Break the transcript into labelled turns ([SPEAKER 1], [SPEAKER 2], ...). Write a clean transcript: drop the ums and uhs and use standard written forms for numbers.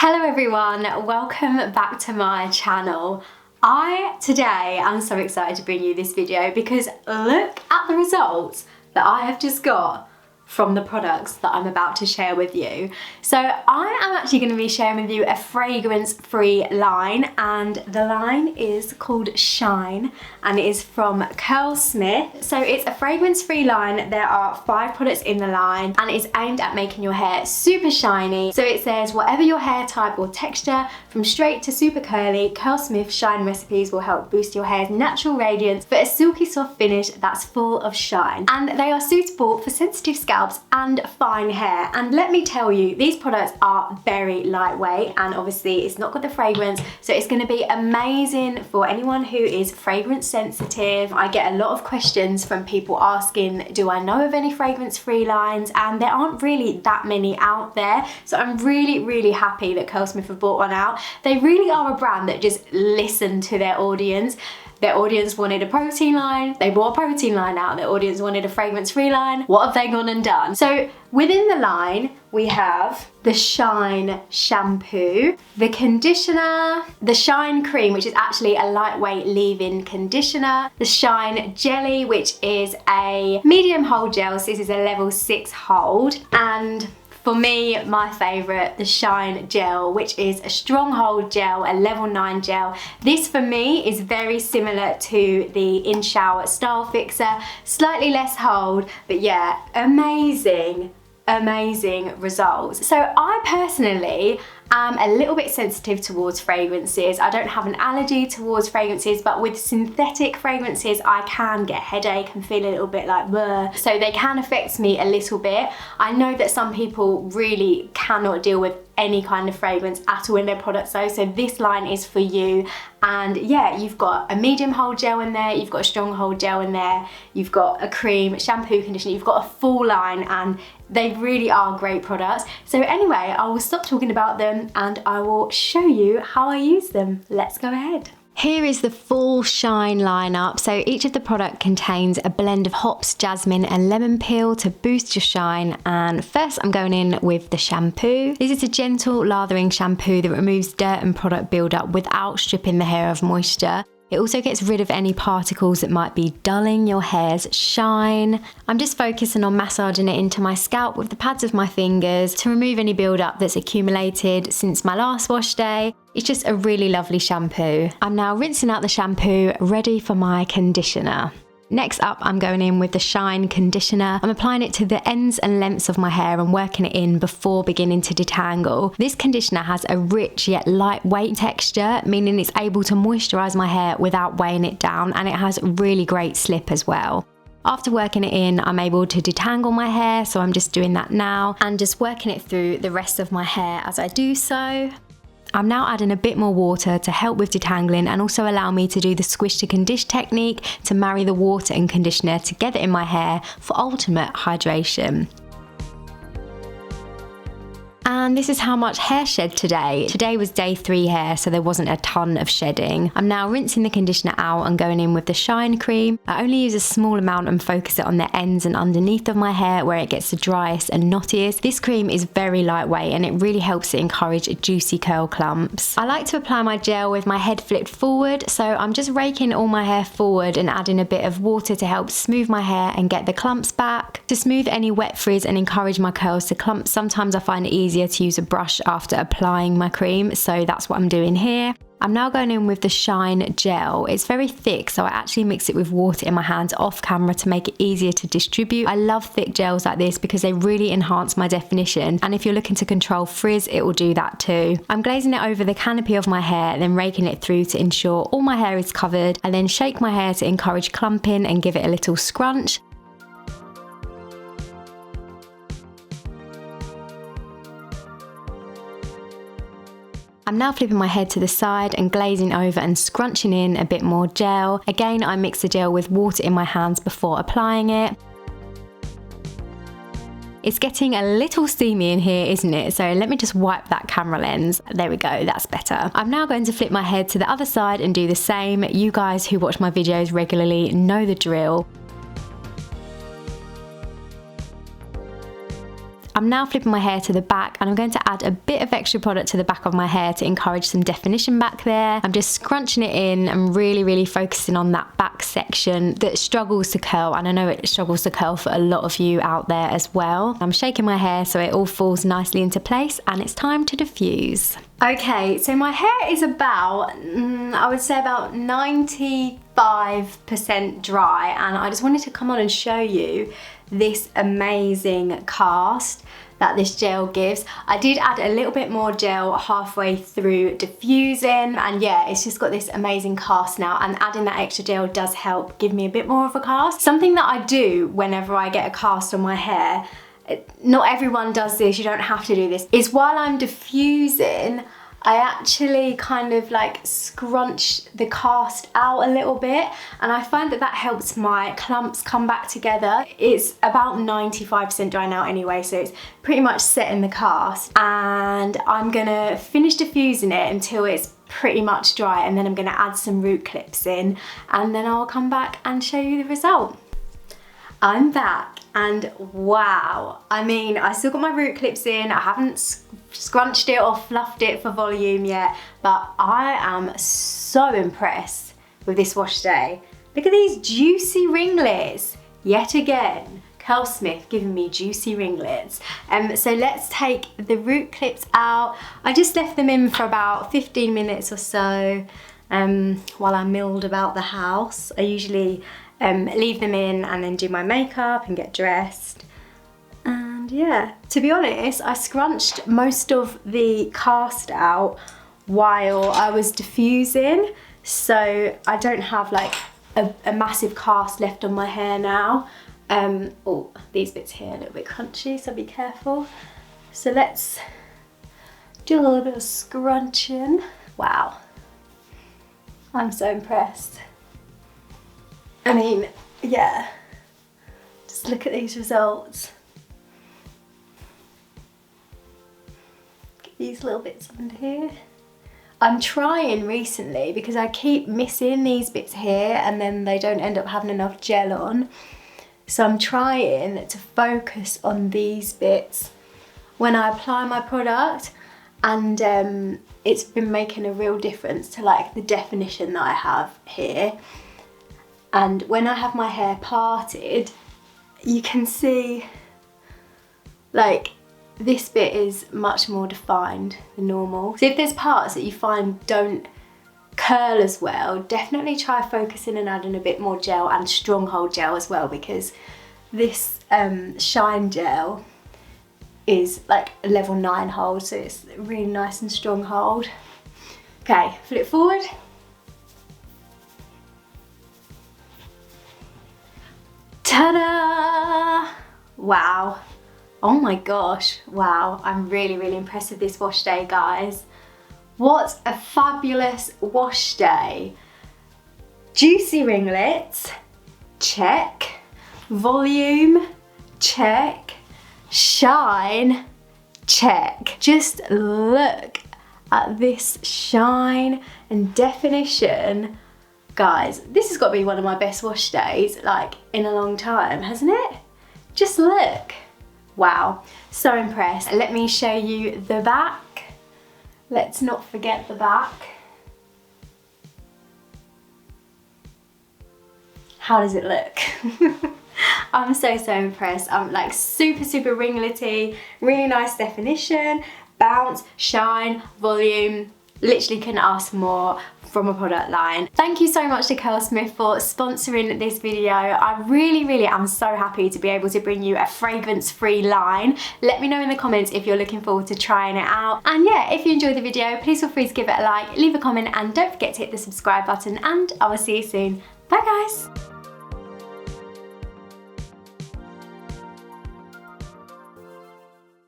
[SPEAKER 1] Hello everyone, welcome back to my channel. Today I'm so excited to bring you this video because look at the results that I have just got from the products that I'm about to share with you. So I am actually going to be sharing with you a fragrance-free line, and the line is called Shine and it is from Curlsmith. So it's a fragrance-free line. There are 5 products in the line and it's aimed at making your hair super shiny. So it says whatever your hair type or texture, from straight to super curly, Curlsmith Shine recipes will help boost your hair's natural radiance for a silky soft finish that's full of shine. And they are suitable for sensitive scalps and fine hair. And let me tell you, these products are very lightweight and obviously it's not got the fragrance, so it's going to be amazing for anyone who is fragrance sensitive. I get a lot of questions from people asking, do I know of any fragrance free lines? And there aren't really that many out there, so I'm really happy that Curlsmith have brought one out. They really are a brand that just listen to their audience. Their audience wanted a protein line, they brought a protein line out. Their audience wanted a fragrance-free line. What have they gone and done? So within the line, we have the Shine shampoo, the conditioner, the Shine cream, which is actually a lightweight leave-in conditioner, the Shine jelly, which is a medium hold gel, so this is a level 6 hold, and for me, my favourite, the Shine gel, which is a strong hold gel, a level 9 gel. This for me is very similar to the In Shower Style Fixer, slightly less hold, but yeah, amazing results. So I personally am a little bit sensitive towards fragrances. I don't have an allergy towards fragrances, but with synthetic fragrances I can get a headache and feel a little bit like bleh. So they can affect me a little bit. I know that some people really cannot deal with any kind of fragrance at all in their products though, so this line is for you. And yeah, you've got a medium hold gel in there, you've got a strong hold gel in there, you've got a cream, shampoo, conditioner, you've got a full line, and they really are great products. So anyway, I will stop talking about them and I will show you how I use them. Let's go ahead. Here is the full Shine lineup. So each of the product contains a blend of hops, jasmine and lemon peel to boost your shine. And first I'm going in with the shampoo. This is a gentle lathering shampoo that removes dirt and product buildup without stripping the hair of moisture. It also gets rid of any particles that might be dulling your hair's shine. I'm just focusing on massaging it into my scalp with the pads of my fingers to remove any buildup that's accumulated since my last wash day. It's just a really lovely shampoo. I'm now rinsing out the shampoo, ready for my conditioner. Next up, I'm going in with the Shine conditioner. I'm applying it to the ends and lengths of my hair and working it in before beginning to detangle. This conditioner has a rich yet lightweight texture, meaning it's able to moisturize my hair without weighing it down, and it has really great slip as well. After working it in, I'm able to detangle my hair, so I'm just doing that now and just working it through the rest of my hair as I do so. I'm now adding a bit more water to help with detangling and also allow me to do the squish to condition technique to marry the water and conditioner together in my hair for ultimate hydration. And this is how much hair shed today. Today was day 3 hair, so there wasn't a ton of shedding. I'm now rinsing the conditioner out and going in with the Shine cream. I only use a small amount and focus it on the ends and underneath of my hair where it gets the driest and knottiest. This cream is very lightweight and it really helps to encourage juicy curl clumps. I like to apply my gel with my head flipped forward, so I'm just raking all my hair forward and adding a bit of water to help smooth my hair and get the clumps back. To smooth any wet frizz and encourage my curls to clump, sometimes I find it easier to use a brush after applying my cream, so that's what I'm doing here. I'm now going in with the Shine gel. It's very thick, so I actually mix it with water in my hands off camera to make it easier to distribute. I love thick gels like this because they really enhance my definition, and if you're looking to control frizz, it will do that too. I'm glazing it over the canopy of my hair, then raking it through to ensure all my hair is covered. I then shake my hair to encourage clumping and give it a little scrunch. I'm now flipping my head to the side and glazing over and scrunching in a bit more gel. Again, I mix the gel with water in my hands before applying it. It's getting a little steamy in here, isn't it? So let me just wipe that camera lens. There we go, that's better. I'm now going to flip my head to the other side and do the same. You guys who watch my videos regularly know the drill. I'm now flipping my hair to the back, and I'm going to add a bit of extra product to the back of my hair to encourage some definition back there. I'm just scrunching it in and really focusing on that back section that struggles to curl, and I know it struggles to curl for a lot of you out there as well. I'm shaking my hair so it all falls nicely into place, and it's time to diffuse. Okay, so my hair is about, I would say about 95% dry, and I just wanted to come on and show you this amazing cast that this gel gives. I did add a little bit more gel halfway through diffusing, and yeah, it's just got this amazing cast now, and adding that extra gel does help give me a bit more of a cast. Something that I do whenever I get a cast on my hair, not everyone does this, you don't have to do this, is while I'm diffusing, I actually kind of like scrunch the cast out a little bit, and I find that that helps my clumps come back together. It's about 95% dry now anyway, so it's pretty much set in the cast, and I'm gonna finish diffusing it until it's pretty much dry, and then I'm gonna add some root clips in, and then I'll come back and show you the result. I'm back, and wow, I mean, I still got my root clips in, I haven't scrunched it or fluffed it for volume yet, but I am so impressed with this wash day. Look at these juicy ringlets, yet again. Curlsmith giving me juicy ringlets. So let's take the root clips out. I just left them in for about 15 minutes or so while I milled about the house. I usually leave them in and then do my makeup and get dressed. And yeah, to be honest, I scrunched most of the cast out while I was diffusing, so I don't have like a massive cast left on my hair now. Oh, these bits here are a little bit crunchy, so be careful. So let's do a little bit of scrunching. Wow, I'm so impressed. I mean, yeah, just look at these results. Get these little bits under here. I'm trying recently, because I keep missing these bits here and then they don't end up having enough gel on. So I'm trying to focus on these bits when I apply my product, and it's been making a real difference to like the definition that I have here. And when I have my hair parted, you can see like this bit is much more defined than normal. So if there's parts that you find don't curl as well, definitely try focusing and adding a bit more gel and stronghold gel as well, because this Shine gel is like a level 9 hold, so it's really nice and strong hold. Okay, flip forward. Ta-da! Wow. Oh my gosh, wow. I'm really impressed with this wash day, guys. What a fabulous wash day. Juicy ringlets, check. Volume, check. Shine, check. Just look at this shine and definition. Guys, this has got to be one of my best wash days, like, in a long time, hasn't it? Just look. Wow, so impressed. Let me show you the back. Let's not forget the back. How does it look? I'm so impressed. I'm like super ringlety, really nice definition, bounce, shine, volume. Literally couldn't ask for more from a product line. Thank you so much to Curlsmith for sponsoring this video. I really am so happy to be able to bring you a fragrance-free line. Let me know in the comments if you're looking forward to trying it out. And yeah, if you enjoyed the video, please feel free to give it a like, leave a comment, and don't forget to hit the subscribe button, and I will see you soon. Bye guys.